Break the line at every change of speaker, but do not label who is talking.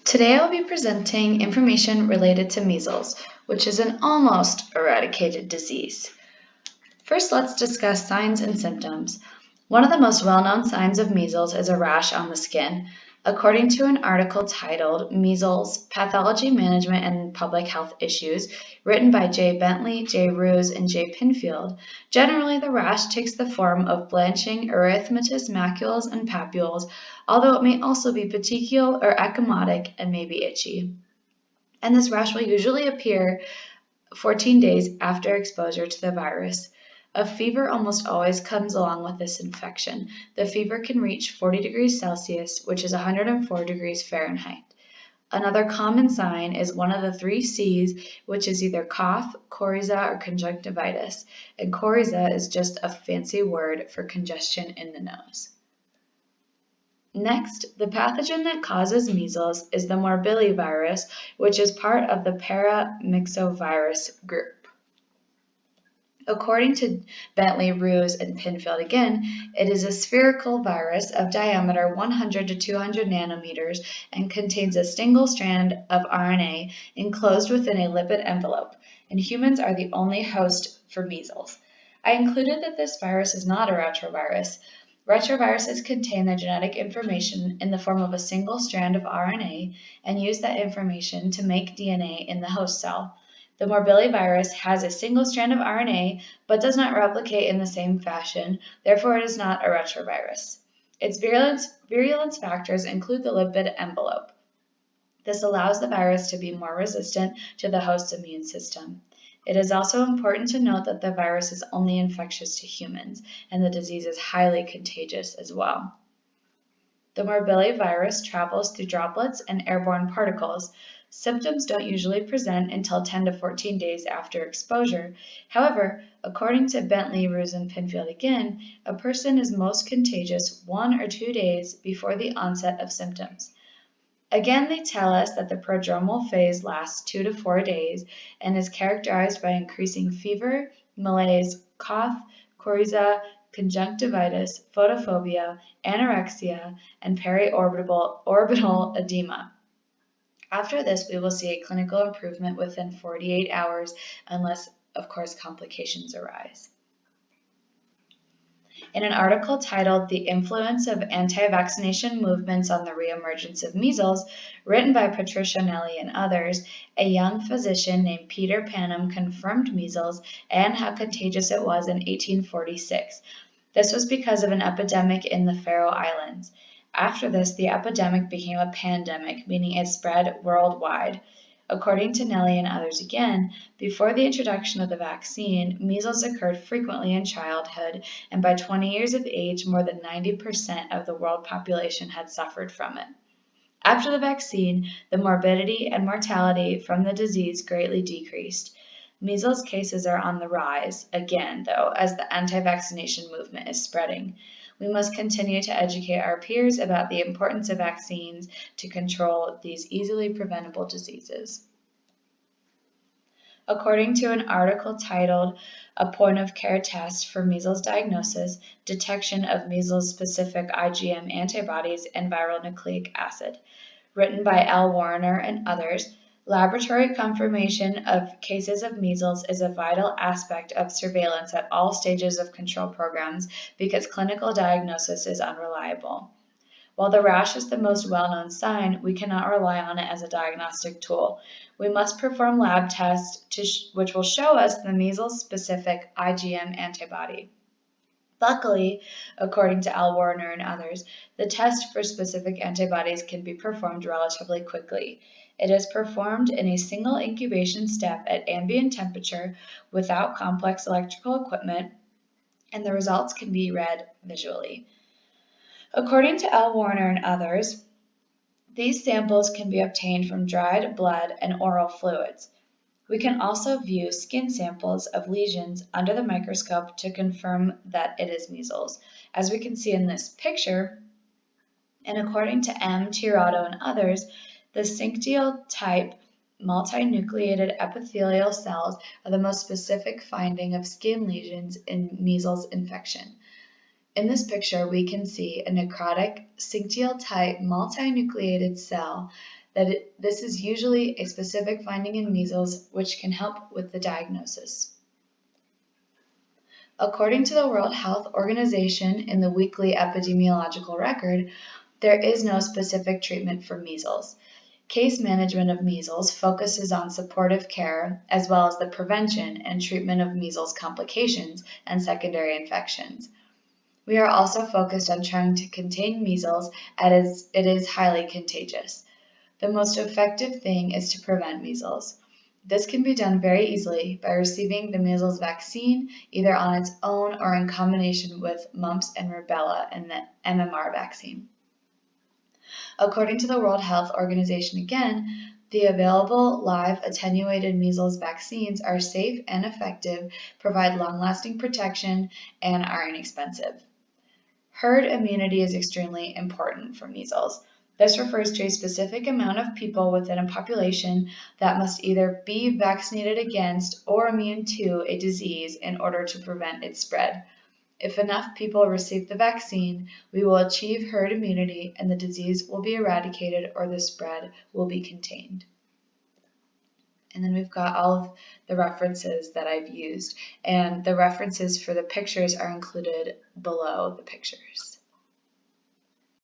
Today I'll be presenting information related to measles, which is an almost eradicated disease. First, let's discuss signs and symptoms. One of the most well-known signs of measles is a rash on the skin. According to an article titled Measles, Pathology Management and Public Health Issues, written by J. Bentley, J. Ruse, and J. Pinfield, generally the rash takes the form of blanching erythematous macules and papules, although it may also be petechial or ecchymotic and may be itchy. And this rash will usually appear 14 days after exposure to the virus. A fever almost always comes along with this infection. The fever can reach 40 degrees Celsius, which is 104 degrees Fahrenheit. Another common sign is one of the 3 C's, which is either cough, coryza, or conjunctivitis. And coryza is just a fancy word for congestion in the nose. Next, the pathogen that causes measles is the morbillivirus, which is part of the paramyxovirus group. According to Bentley, Ruse, and Pinfield again, it is a spherical virus of diameter 100 to 200 nanometers and contains a single strand of RNA enclosed within a lipid envelope, and humans are the only host for measles. I included that this virus is not a retrovirus. Retroviruses contain the genetic information in the form of a single strand of RNA and use that information to make DNA in the host cell. The morbillivirus has a single strand of RNA but does not replicate in the same fashion, therefore it is not a retrovirus. Its virulence factors include the lipid envelope. This allows the virus to be more resistant to the host's immune system. It is also important to note that the virus is only infectious to humans, and the disease is highly contagious as well. The morbillivirus travels through droplets and airborne particles. Symptoms don't usually present until 10 to 14 days after exposure. However, according to Bentley, Ruse, and Pinfield again, a person is most contagious 1 or 2 days before the onset of symptoms. Again, they tell us that the prodromal phase lasts 2 to 4 days and is characterized by increasing fever, malaise, cough, coryza, conjunctivitis, photophobia, anorexia, and periorbital edema. After this, we will see a clinical improvement within 48 hours unless, of course, complications arise. In an article titled The Influence of Anti-Vaccination Movements on the Reemergence of Measles, written by Patricia Nelly and others, a young physician named Peter Panum confirmed measles and how contagious it was in 1846. This was because of an epidemic in the Faroe Islands. After this, the epidemic became a pandemic, meaning it spread worldwide. According to Nelly and others again, before the introduction of the vaccine, measles occurred frequently in childhood, and by 20 years of age, more than 90% of the world population had suffered from it. After the vaccine, the morbidity and mortality from the disease greatly decreased. Measles cases are on the rise, again, though, as the anti-vaccination movement is spreading. We must continue to educate our peers about the importance of vaccines to control these easily preventable diseases. According to an article titled A Point-of-Care Test for Measles Diagnosis, Detection of Measles-Specific IgM Antibodies and Viral Nucleic Acid, written by L. Warner and others, laboratory confirmation of cases of measles is a vital aspect of surveillance at all stages of control programs because clinical diagnosis is unreliable. While the rash is the most well-known sign, we cannot rely on it as a diagnostic tool. We must perform lab tests which will show us the measles-specific IgM antibody. Luckily, according to Al Warner and others, the test for specific antibodies can be performed relatively quickly. It is performed in a single incubation step at ambient temperature without complex electrical equipment, and the results can be read visually. According to L. Warner and others, these samples can be obtained from dried blood and oral fluids. We can also view skin samples of lesions under the microscope to confirm that it is measles. As we can see in this picture, and according to M. Tirado and others, the syncytial type multinucleated epithelial cells are the most specific finding of skin lesions in measles infection. In this picture, we can see a necrotic syncytial type multinucleated cell that this is usually a specific finding in measles which can help with the diagnosis. According to the World Health Organization in the weekly epidemiological record, there is no specific treatment for measles. Case management of measles focuses on supportive care as well as the prevention and treatment of measles complications and secondary infections. We are also focused on trying to contain measles as it is highly contagious. The most effective thing is to prevent measles. This can be done very easily by receiving the measles vaccine either on its own or in combination with mumps and rubella and the MMR vaccine. According to the World Health Organization again, the available live attenuated measles vaccines are safe and effective, provide long-lasting protection, and are inexpensive. Herd immunity is extremely important for measles. This refers to a specific amount of people within a population that must either be vaccinated against or immune to a disease in order to prevent its spread. If enough people receive the vaccine, we will achieve herd immunity and the disease will be eradicated or the spread will be contained. And then we've got all of the references that I've used, and the references for the pictures are included below the pictures.